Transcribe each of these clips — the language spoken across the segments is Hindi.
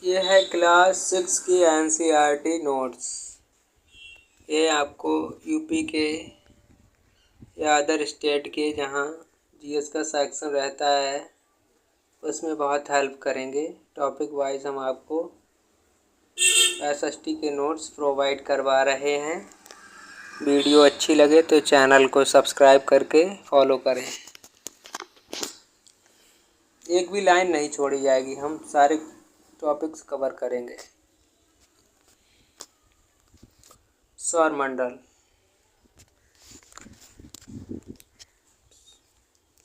ये है क्लास 6 की एनसीईआरटी नोट्स। ये आपको यूपी के या अदर स्टेट के जहाँ जीएस का सेक्शन रहता है उसमें बहुत हेल्प करेंगे। टॉपिक वाइज हम आपको एसएसटी के नोट्स प्रोवाइड करवा रहे हैं। वीडियो अच्छी लगे तो चैनल को सब्सक्राइब करके फॉलो करें। एक भी लाइन नहीं छोड़ी जाएगी, हम सारे टॉपिक्स कवर करेंगे। सौरमंडल।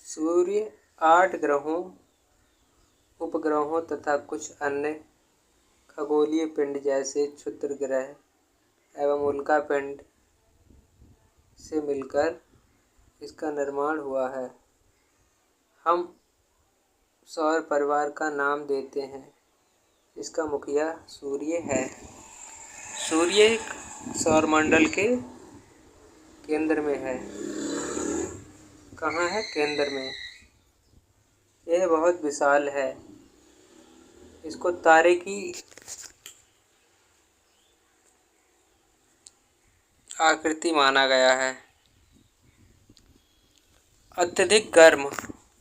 सूर्य 8 ग्रहों, उपग्रहों तथा कुछ अन्य खगोलीय पिंड जैसे क्षुद्र ग्रह एवं उल्का पिंड से मिलकर इसका निर्माण हुआ है। हम सौर परिवार का नाम देते हैं। इसका मुखिया सूर्य है। सूर्य सौरमंडल के केंद्र में है। कहाँ है? केंद्र में। यह बहुत विशाल है। इसको तारे की आकृति माना गया है। अत्यधिक गर्म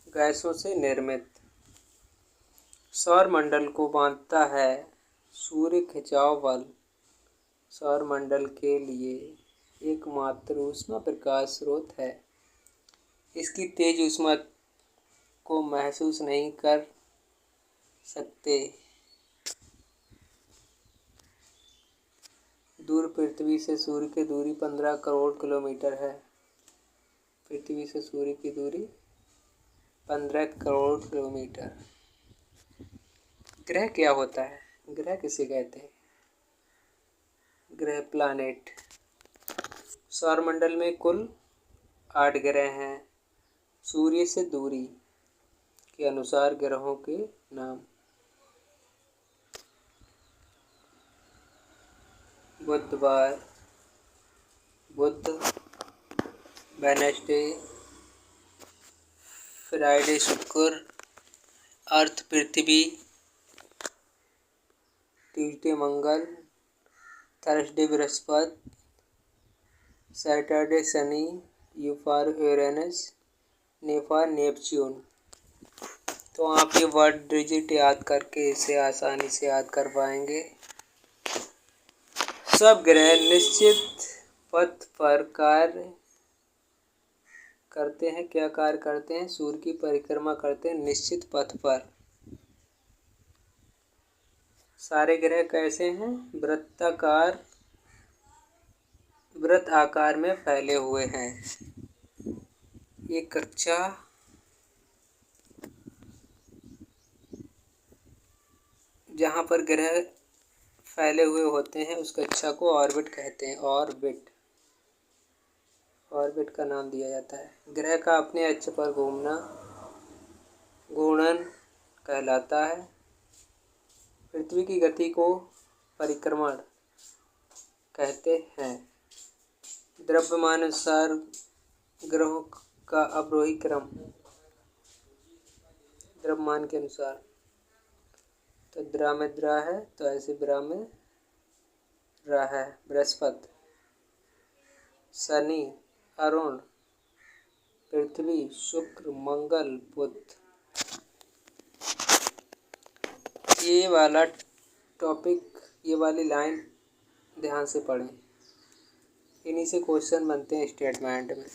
गैसों से निर्मित सौरमंडल को बांधता है सूर्य खिंचाव बल। सौरमंडल के लिए एकमात्र ऊष्मा प्रकाश स्रोत है। इसकी तेज ऊष्मा को महसूस नहीं कर सकते। दूर पृथ्वी से सूर्य की दूरी 15 करोड़ किलोमीटर है। पृथ्वी से सूर्य की दूरी 15 करोड़ किलोमीटर। ग्रह क्या होता है? ग्रह किसे कहते हैं? ग्रह प्लैनेट। सौरमंडल में कुल 8 ग्रह हैं। सूर्य से दूरी के अनुसार ग्रहों के नाम। बुधवार, बुध, Wednesday, Friday Shukra, earth Prithvi, Tuesday Mangal, Thursday Brihaspati, Saturday Shani, यूफार यूरेनस, नेफार नेपच्यून। तो आप ये वर्ड डिजिट याद करके इसे आसानी से याद कर पाएंगे। सब ग्रह निश्चित पथ पर कार्य करते हैं। क्या कार्य करते हैं? सूर्य की परिक्रमा करते हैं निश्चित पथ पर। सारे ग्रह कैसे हैं? वृत्त आकार में फैले हुए हैं। ये कक्षा जहाँ पर ग्रह फैले हुए होते हैं उस कक्षा को ऑर्बिट कहते हैं। ऑर्बिट का नाम दिया जाता है। ग्रह का अपने अक्ष पर घूमना घूर्णन कहलाता है। पृथ्वी की गति को परिक्रमण कहते हैं। द्रव्यमानानुसार ग्रहों का अवरोही क्रम द्रव्यमान के अनुसार। तो द्रा में द्रा है तो ऐसे ब्रा में रा है। बृहस्पति, शनि, अरुण, पृथ्वी, शुक्र, मंगल, बुध। ये वाला टॉपिक, ये वाली लाइन ध्यान से पढ़ें। इन्हीं से क्वेश्चन बनते हैं स्टेटमेंट में।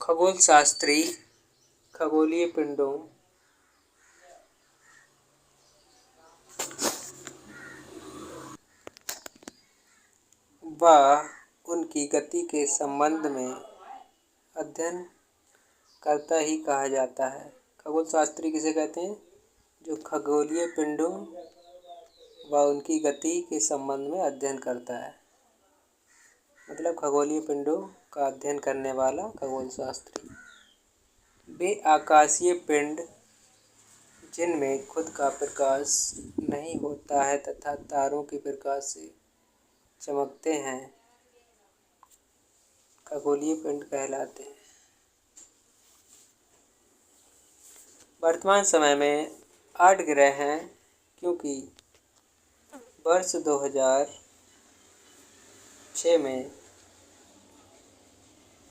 खगोल शास्त्री खगोलीय पिंडों व उनकी गति के संबंध में अध्ययन करता ही कहा जाता है। खगोल शास्त्री किसे कहते हैं? जो खगोलीय पिंडों व उनकी गति के संबंध में अध्ययन करता है। मतलब खगोलीय पिंडों का अध्ययन करने वाला खगोल शास्त्री। वे आकाशीय पिंड जिनमें खुद का प्रकाश नहीं होता है तथा तारों के प्रकाश से चमकते हैं, खगोलीय पिंड कहलाते हैं। वर्तमान समय में 8 ग्रह हैं। क्योंकि वर्ष 2006 में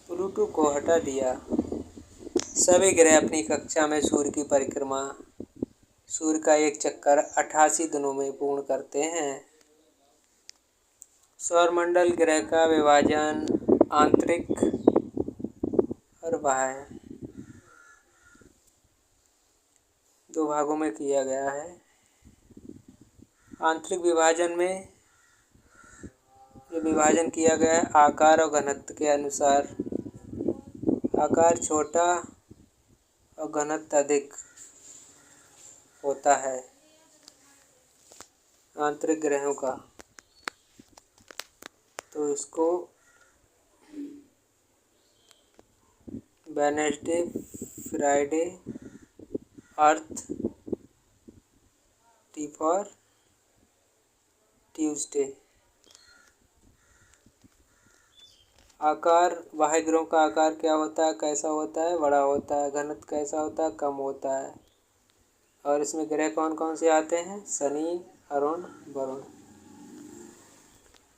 प्लूटो को हटा दिया। सभी ग्रह अपनी कक्षा में सूर्य की परिक्रमा, सूर्य का एक चक्कर 88 दिनों में पूर्ण करते हैं। सौरमंडल ग्रह का विभाजन आंतरिक और बाह्य दो भागों में किया गया है। आंतरिक विभाजन में ये विभाजन किया गया है आकार और घनत्व के अनुसार। आकार छोटा और घनत्व अधिक होता है आंतरिक ग्रहों का, तो इसको Wednesday, Friday, earth, T for Tuesday. आकार बाह्य ग्रहों का आकार क्या होता है, कैसा होता है, बड़ा होता है। घनत्व कैसा होता है, कम होता है। और इसमें ग्रह कौन कौन से आते हैं, शनि, अरुण, वरुण।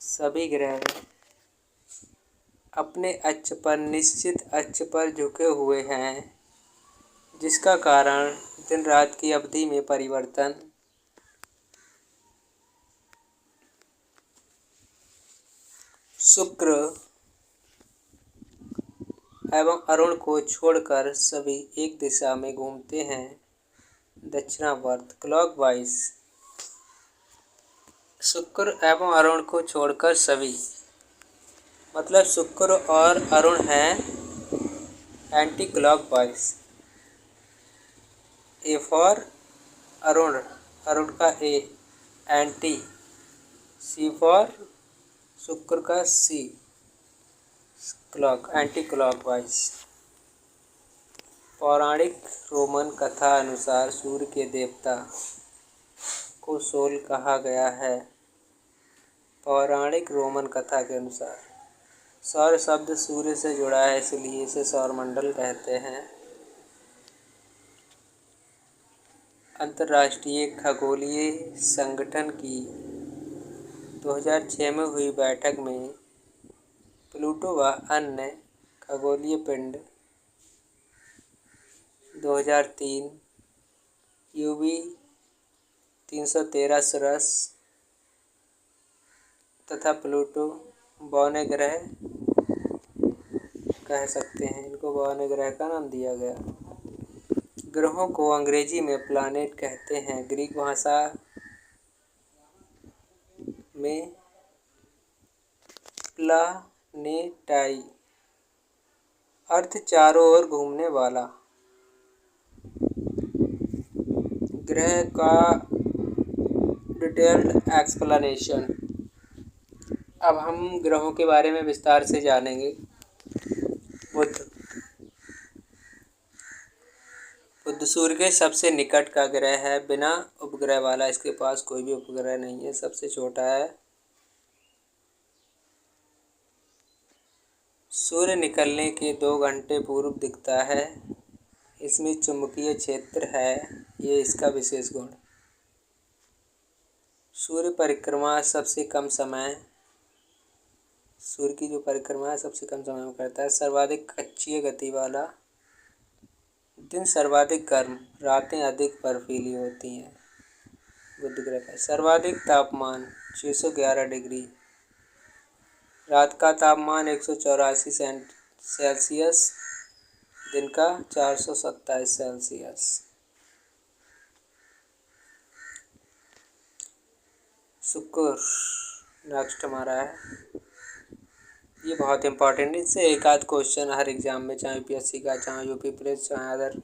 सभी ग्रह अपने अक्ष पर निश्चित अक्ष पर झुके हुए हैं, जिसका कारण दिन रात की अवधि में परिवर्तन, शुक्र एवं अरुण को छोड़कर सभी एक दिशा में घूमते हैं, दक्षिणावर्त क्लॉकवाइज। शुक्र एवं अरुण को छोड़कर सभी, मतलब शुक्र और अरुण हैं anti clockwise. A for Arun, Arun का ए, एंटी। सी फॉर शुक्र का सी, क्लॉक, एंटी क्लॉकवाइज। पौराणिक रोमन कथा अनुसार सूर्य के देवता को सोल कहा गया है। पौराणिक रोमन कथा के अनुसार सौर शब्द सूर्य से जुड़ा है, इसलिए इसे सौरमंडल कहते हैं। अंतर्राष्ट्रीय खगोलीय संगठन की 2006 में हुई बैठक में प्लूटो व अन्य खगोलीय पिंड 2003 यूवी 313 सुरस तथा प्लूटो बौने ग्रह कह सकते हैं, इनको बौने ग्रह का नाम दिया गया। ग्रहों को अंग्रेजी में प्लैनेट कहते हैं, ग्रीक भाषा में प्लानेटाई, अर्थ चारों ओर घूमने वाला। ग्रह का डिटेल्ड एक्सप्लेनेशन। अब हम ग्रहों के बारे में विस्तार से जानेंगे। बुध सूर्य के सबसे निकट का ग्रह है, बिना उपग्रह वाला। इसके पास कोई भी उपग्रह नहीं है, सबसे छोटा है। सूर्य निकलने के 2 घंटे पूर्व दिखता है। इसमें चुंबकीय क्षेत्र है, ये इसका विशेष गुण। सूर्य परिक्रमा सबसे कम समय, सूर्य की जो परिक्रमा है सबसे कम समय में करता है। सर्वाधिक कक्षीय गति वाला। दिन सर्वाधिक गर्म, रातें अधिक बर्फीली होती हैं। बुध ग्रह का सर्वाधिक तापमान 611 डिग्री, रात का तापमान 184 सेल्सियस, दिन का 427 सेल्सियस। शुक्र नेक्स्ट हमारा है, ये बहुत इंपॉर्टेंट है। इससे एक आध क्वेश्चन हर एग्जाम में, चाहे यूपीएससी का, चाहे यूपी पुलिस, चाहे अदर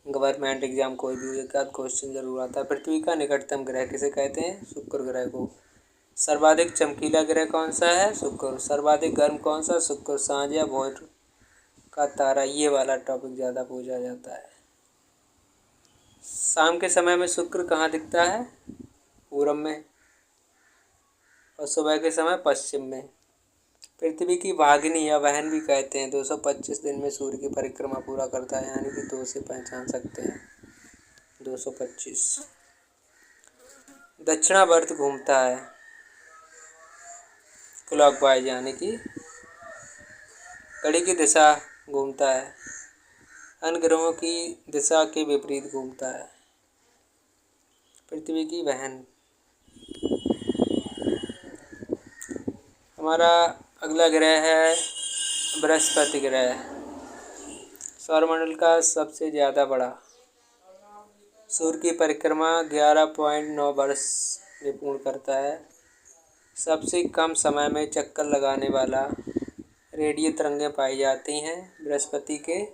गवर्नमेंट एग्जाम कोई भी, एक आध क्वेश्चन जरूर आता है। पृथ्वी का निकटतम ग्रह किसे कहते हैं, शुक्र ग्रह को। सर्वाधिक चमकीला ग्रह कौन सा है, शुक्र। सर्वाधिक गर्म कौन सा, शुक्र। सांझ या भोर का तारा, ये वाला टॉपिक ज़्यादा पूछा जाता है। शाम के समय में शुक्र कहाँ दिखता है, पूरब में, और सुबह के समय पश्चिम में। पृथ्वी की वाहिनी या बहन भी कहते हैं। 225 दिन में सूर्य की परिक्रमा पूरा करता है, यानी कि 2 से पहचान सकते हैं 225। दक्षिणावर्त घूमता है, क्लॉकवाइज यानी कि घड़ी की दिशा घूमता है, अन्य ग्रहों की दिशा के विपरीत घूमता है। पृथ्वी की बहन। हमारा अगला ग्रह है बृहस्पति ग्रह, सौरमंडल का सबसे ज़्यादा बड़ा, सूर्य की परिक्रमा 11.9 वर्ष में पूर्ण करता है। सबसे कम समय में चक्कर लगाने वाला, रेडियो तरंगें पाई जाती हैं। बृहस्पति के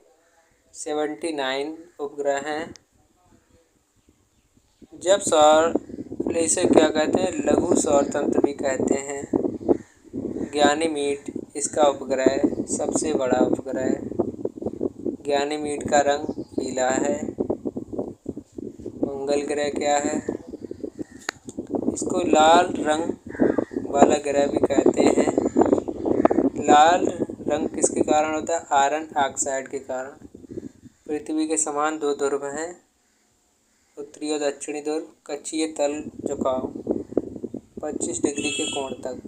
79 उपग्रह हैं। जब सौर, इसे क्या कहते हैं, लघु सौर तंत्र भी कहते हैं। गयानीमीड इसका उपग्रह, सबसे बड़ा उपग्रह। गयानीमीड का रंग पीला है। मंगल ग्रह क्या है, इसको लाल रंग वाला ग्रह भी कहते हैं। लाल रंग किसके कारण होता है, आयरन ऑक्साइड के कारण। पृथ्वी के समान दो ध्रुव हैं, उत्तरी और दक्षिणी ध्रुव। कक्षीय तल झुकाव 25 डिग्री के कोण तक।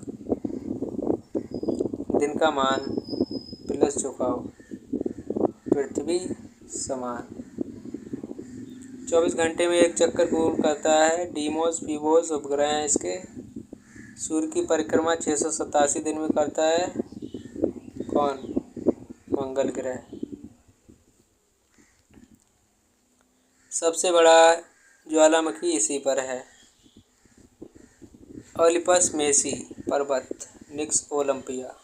दिन का मान प्लस झुकाव, पृथ्वी समान। 24 घंटे में एक चक्कर पूर्ण करता है। डीमोस फीबोस उपग्रह हैं इसके। सूर्य की परिक्रमा 687 दिन में करता है। कौन, मंगल ग्रह। सबसे बड़ा ज्वालामुखी इसी पर है, ओलिपस मेसी पर्वत, निक्स ओलंपिया।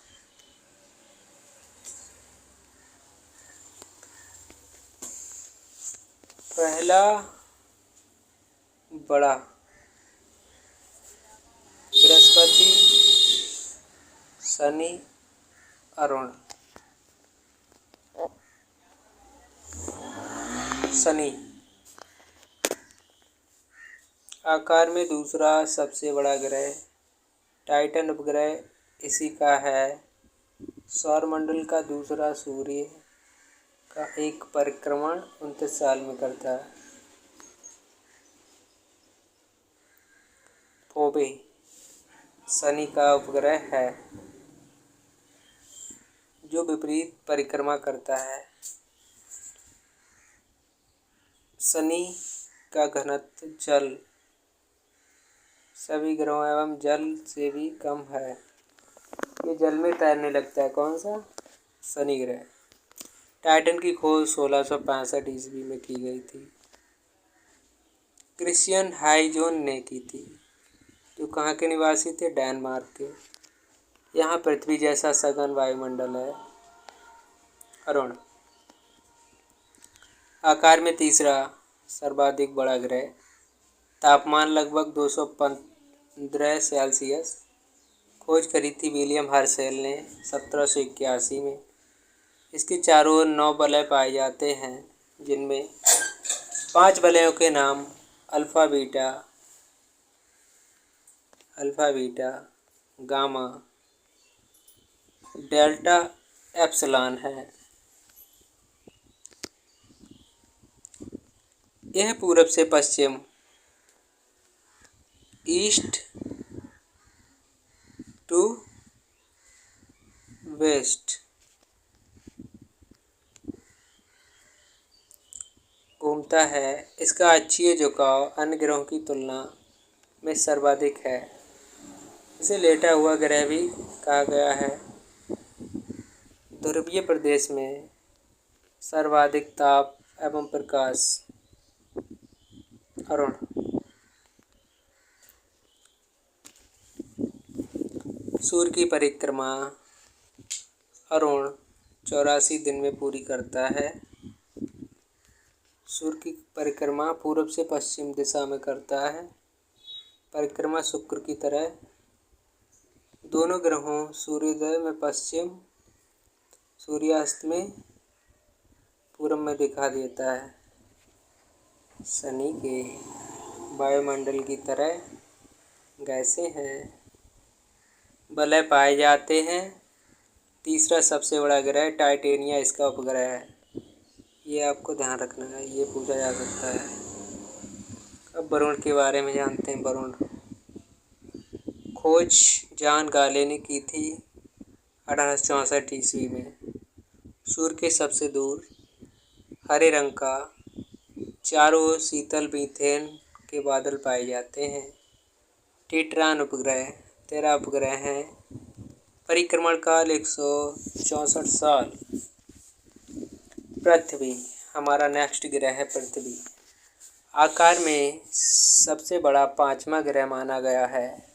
पहला बड़ा बृहस्पति, शनि, अरुण। शनि आकार में दूसरा सबसे बड़ा ग्रह, टाइटन उपग्रह इसी का है। सौरमंडल का दूसरा सूर्य का एक परिक्रमण 29 साल में करता है। फोबे शनि का उपग्रह है जो विपरीत परिक्रमा करता है। शनि का घनत्व जल सभी ग्रहों एवं जल से भी कम है। ये जल में तैरने लगता है। कौन सा, शनि ग्रह। टाइटन की खोज 1665 ईस्वी में की गई थी, क्रिश्चियन हाइजोन ने की थी, जो कहाँ के निवासी थे, डेनमार्क के। यहाँ पृथ्वी जैसा सघन वायुमंडल है। अरुण आकार में तीसरा सर्वाधिक बड़ा ग्रह, तापमान लगभग 215 सेल्सियस। खोज करी थी विलियम हर्शेल ने 1781 में। इसके चारों ओर 9 वलय पाए जाते हैं, जिनमें 5 वलयों के नाम alpha beta, gamma, delta, epsilon है। यह पूरब से पश्चिम, ईस्ट टू वेस्ट घूमता है। इसका अक्षीय झुकाव अन्य ग्रहों की तुलना में सर्वाधिक है। इसे लेटा हुआ ग्रह भी कहा गया है। ध्रुवीय प्रदेश में सर्वाधिक ताप एवं प्रकाश। अरुण सूर्य की परिक्रमा अरुण 84 दिन में पूरी करता है। सूर्य की परिक्रमा पूर्व से पश्चिम दिशा में करता है। परिक्रमा शुक्र की तरह। दोनों ग्रहों सूर्योदय में पश्चिम, सूर्यास्त में पूर्व में दिखा देता है। शनि के वायुमंडल की तरह गैसें हैं, वलय पाए जाते हैं। तीसरा सबसे बड़ा ग्रह टाइटेनिया इसका उपग्रह है। ये आपको ध्यान रखना है, ये पूछा जा सकता है। अब वरुण के बारे में जानते हैं। वरुण खोज जॉन गाले ने की थी 1864 ईस्वी में। सूर्य के सबसे दूर हरे रंग का चारों ओर शीतल मीथेन के बादल पाए जाते हैं। टिट्रान उपग्रह 13 उपग्रह हैं। परिक्रमण काल 164 साल। पृथ्वी हमारा नेक्स्ट ग्रह है पृथ्वी। आकार में सबसे बड़ा 5वां ग्रह माना गया है।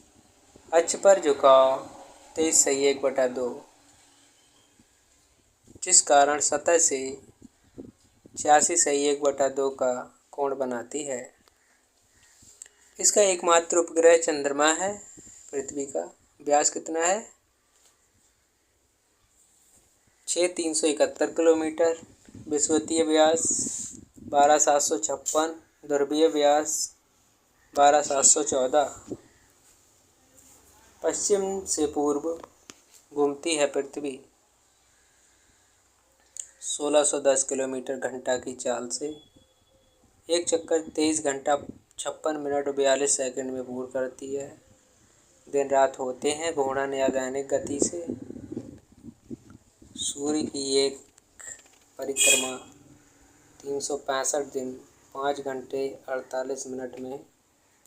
अक्ष पर झुकाव 23/1/2, जिस कारण सतह से 86/1/2 का कोण बनाती है। इसका एकमात्र उपग्रह चंद्रमा है। पृथ्वी का व्यास कितना है? 6,371 किलोमीटर। विषुवतीय व्यास 12,756। ध्रुवीय व्यास 12,714। पश्चिम से पूर्व घूमती है पृथ्वी 1610 किलोमीटर घंटा की चाल से। एक चक्कर 23 घंटा 56 मिनट और 42 सेकंड में पूर्ण करती है। दिन रात होते हैं घूर्णन या दैनिक गति से। सूर्य की एक परिक्रमा 365 दिन 5 घंटे 48 मिनट में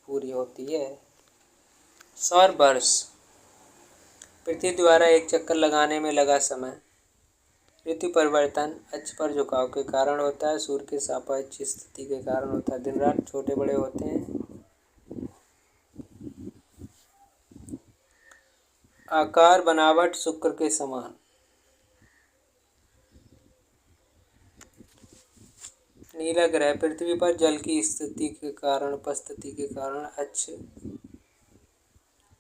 पूरी होती है। सौर वर्ष पृथ्वी द्वारा एक चक्कर लगाने में लगा समय। ऋतु परिवर्तन अक्ष पर झुकाव के कारण होता है। सूर्य के सापेक्ष स्थिति के कारण होता है। दिन रात छोटे बड़े होते हैं। आकार बनावट शुक्र के समान। नीला ग्रह पृथ्वी पर जल की स्थिति के कारण उपस्थिति के कारण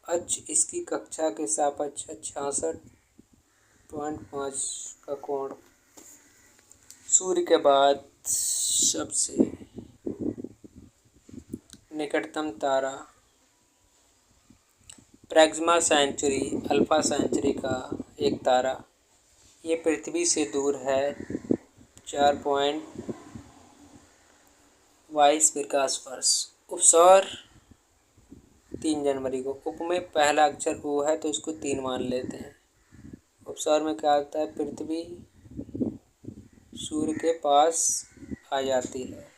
अक्ष इसकी कक्षा के सापेक्ष 66.5 का कोण। सूर्य के बाद सबसे निकटतम तारा प्रैक्सिमा सेंचुरी अल्फा सेंचुरी का एक तारा। ये पृथ्वी से दूर है 4.22 प्रकाश वर्ष। उपसौर 3 जनवरी को। उप में पहला अक्षर उ है तो इसको 3 मान लेते हैं। उपसौर में क्या होता है? पृथ्वी सूर्य के पास आ जाती है।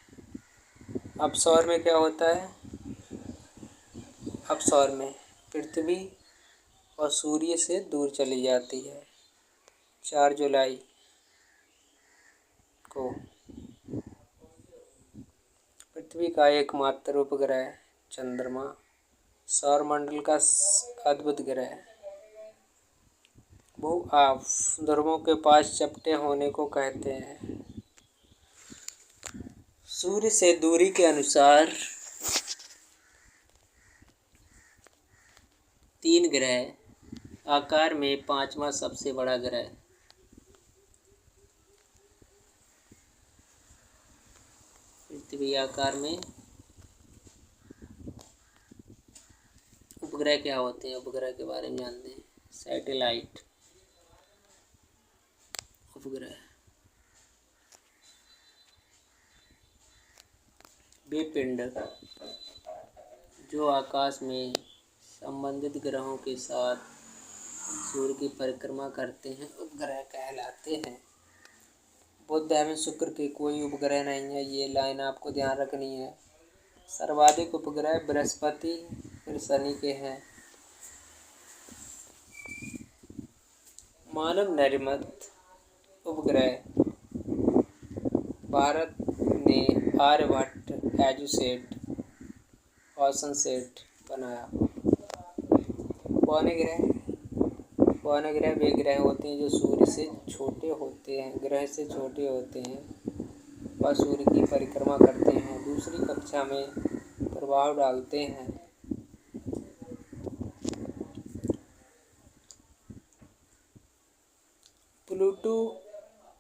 अपसौर में क्या होता है? अपसौर में पृथ्वी और सूर्य से दूर चली जाती है। 4 जुलाई को पृथ्वी का एकमात्र उपग्रह चंद्रमा सौर मंडल का अद्भुत ग्रह। भू आप ध्रुवों के पास चपटे होने को कहते हैं। सूर्य से दूरी के अनुसार 3 ग्रह। आकार में 5वां सबसे बड़ा ग्रह। पृथ्वी आकार में। उपग्रह क्या होते हैं? उपग्रह के बारे में जानते हैं। सैटेलाइट उपग्रह वे पिंड जो आकाश में संबंधित ग्रहों के साथ सूर्य की परिक्रमा करते हैं उपग्रह कहलाते हैं। बुध एवं शुक्र के कोई उपग्रह नहीं है। ये लाइन आपको ध्यान रखनी है। सर्वाधिक उपग्रह बृहस्पति फिर शनि के हैं। मानव निर्मित उपग्रह भारत ने आर्यभट्ट एजुसेट ओशनसेट बनाया। पौने ग्रह वे ग्रह होते हैं जो सूर्य से छोटे होते हैं, ग्रह से छोटे होते हैं वह सूर्य की परिक्रमा करते हैं, दूसरी कक्षा में प्रभाव डालते हैं। प्लूटो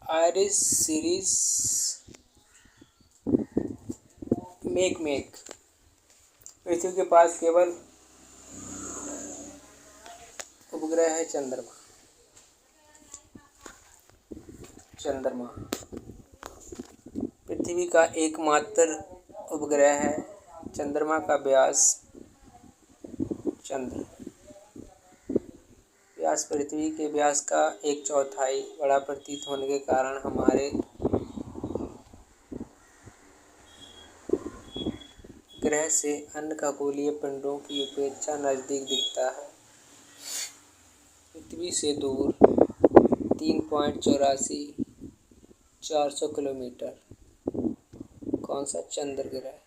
आइरिस सीरीज मेक पृथ्वी के पास केवल उपग्रह है चंद्रमा पृथ्वी का एकमात्र उपग्रह है चंद्रमा का व्यास व्यास पृथ्वी के व्यास का 1/4 बड़ा प्रतीत होने के कारण हमारे ग्रह से अन्य खगोलीय पिंडों की अपेक्षा नजदीक दिखता है। पृथ्वी से दूर 3.84 किलोमीटर। कौन सा? चंद्र ग्रह।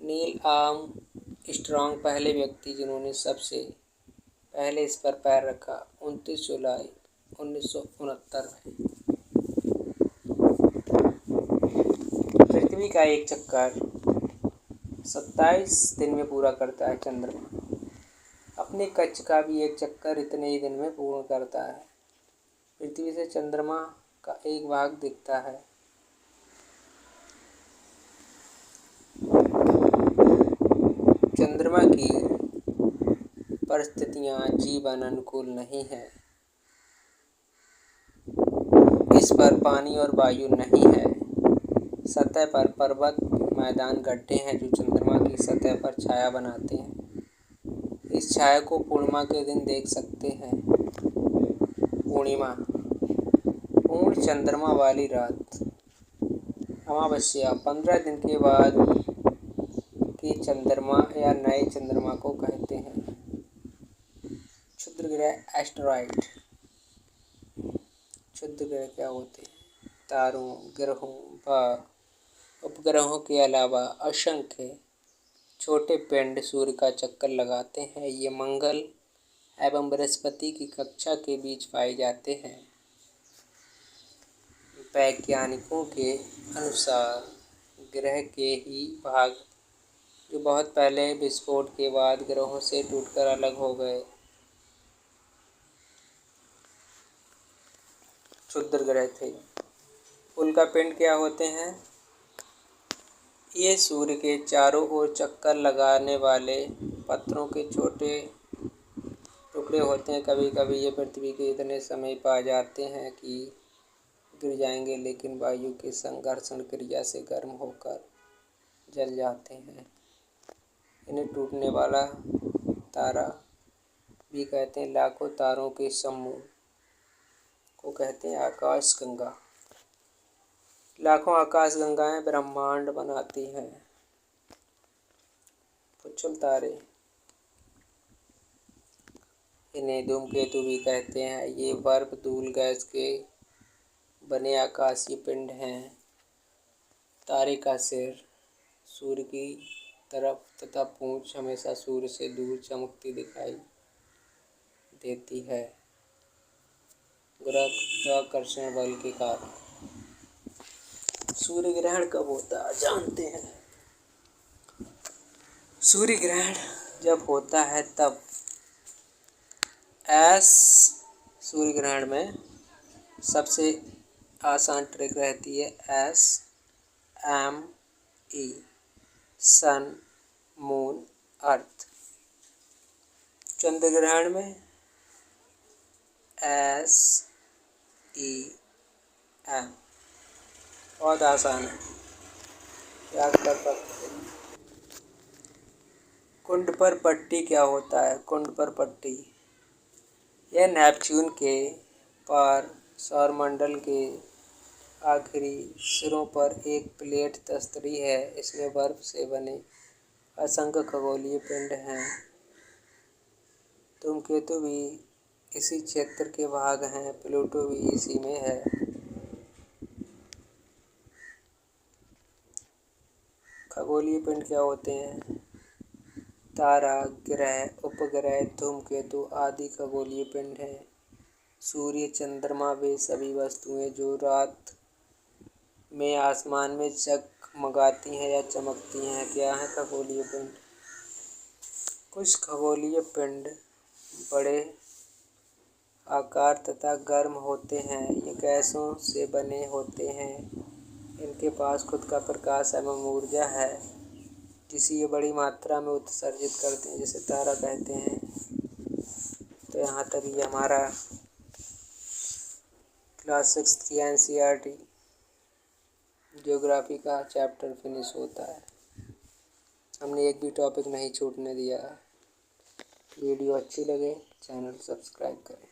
नील आर्मस्ट्रॉन्ग पहले व्यक्ति जिन्होंने सबसे पहले इस पर पैर रखा, 29 जुलाई 1969 में। पृथ्वी का एक चक्कर 27 दिन में पूरा करता है चंद्रमा। अपने कक्ष का भी एक चक्कर इतने ही दिन में पूर्ण करता है। पृथ्वी से चंद्रमा का एक भाग दिखता है। चंद्रमा की परिस्थितियां जीवन अनुकूल नहीं है। इस पर पानी और वायु नहीं है। सतह पर पर्वत, मैदान, गड्ढे हैं जो चंद्रमा की सतह पर छाया बनाते हैं। इस छाया को पूर्णिमा के दिन देख सकते हैं। पूर्णिमा, पूर्ण चंद्रमा वाली रात। अमावस्या, 15 दिन के बाद के चंद्रमा या नए चंद्रमा को कहते हैं। क्षुद्र ग्रह, एस्टेरॉइड। क्षुद्र ग्रह क्या होते हैं? तारों, ग्रहों व उपग्रहों के अलावा असंख्य छोटे पिंड सूर्य का चक्कर लगाते हैं। ये मंगल एवं बृहस्पति की कक्षा के बीच पाए जाते हैं। वैज्ञानिकों के अनुसार ग्रह के ही भाग जो बहुत पहले विस्फोट के बाद ग्रहों से टूटकर अलग हो गए, क्षुद्र ग्रह थे। उल्कापिंड क्या होते हैं? ये सूर्य के चारों ओर चक्कर लगाने वाले पत्थरों के छोटे टुकड़े होते हैं। कभी कभी ये पृथ्वी के इतने समीप आ जाते हैं कि गिर जाएंगे, लेकिन वायु के संघर्षण क्रिया से गर्म होकर जल जाते हैं। इन्हें टूटने वाला तारा भी कहते हैं। लाखों तारों के समूह को कहते हैं आकाश गंगा। लाखों आकाश गंगाएं ब्रह्मांड बनाती हैं। पुच्छल तारे, इन्हें धूमकेतु भी कहते हैं। ये बर्फ धूल गैस के बने आकाशीय पिंड हैं। तारे का सिर सूर्य की तरफ तथा पूंछ हमेशा सूर्य से दूर चमकती दिखाई देती है, गुरुत्वाकर्षण बल के कारण। सूर्य ग्रहण कब होता है जानते हैं? सूर्य ग्रहण जब होता है तब सूर्य ग्रहण में सबसे आसान ट्रिक रहती है SME, सन, मून, अर्थ। चंद्र ग्रहण में SEM। बहुत आसान है, याद कर सकते हैं। कुंड पर पट्टी क्या होता है? कुंड पर पट्टी यह नेपच्यून के पार सौरमंडल के आखिरी सिरों पर एक प्लेट तस्तरी है। इसमें बर्फ से बने असंख्य खगोलीय पिंड हैं। धूमकेतु भी इसी क्षेत्र के भाग हैं। प्लूटो भी इसी में है। खगोलीय पिंड क्या होते हैं? तारा, ग्रह, उपग्रह, धूमकेतु आदि खगोलीय पिंड हैं। सूर्य, चंद्रमा वे सभी वस्तुएं जो रात में आसमान में जगमगाती हैं या चमकती हैं। क्या है खगोलीय पिंड? कुछ खगोलीय पिंड बड़े आकार तथा गर्म होते हैं। ये गैसों से बने होते हैं। इनके पास खुद का प्रकाश एवं ऊर्जा है जिसे ये बड़ी मात्रा में उत्सर्जित करते हैं, जिसे तारा कहते हैं। तो यहाँ तक ये हमारा क्लास 6 की NCERT ज्योग्राफी का चैप्टर फिनिश होता है। हमने एक भी टॉपिक नहीं छूटने दिया है। वीडियो अच्छी लगे चैनल सब्सक्राइब करें।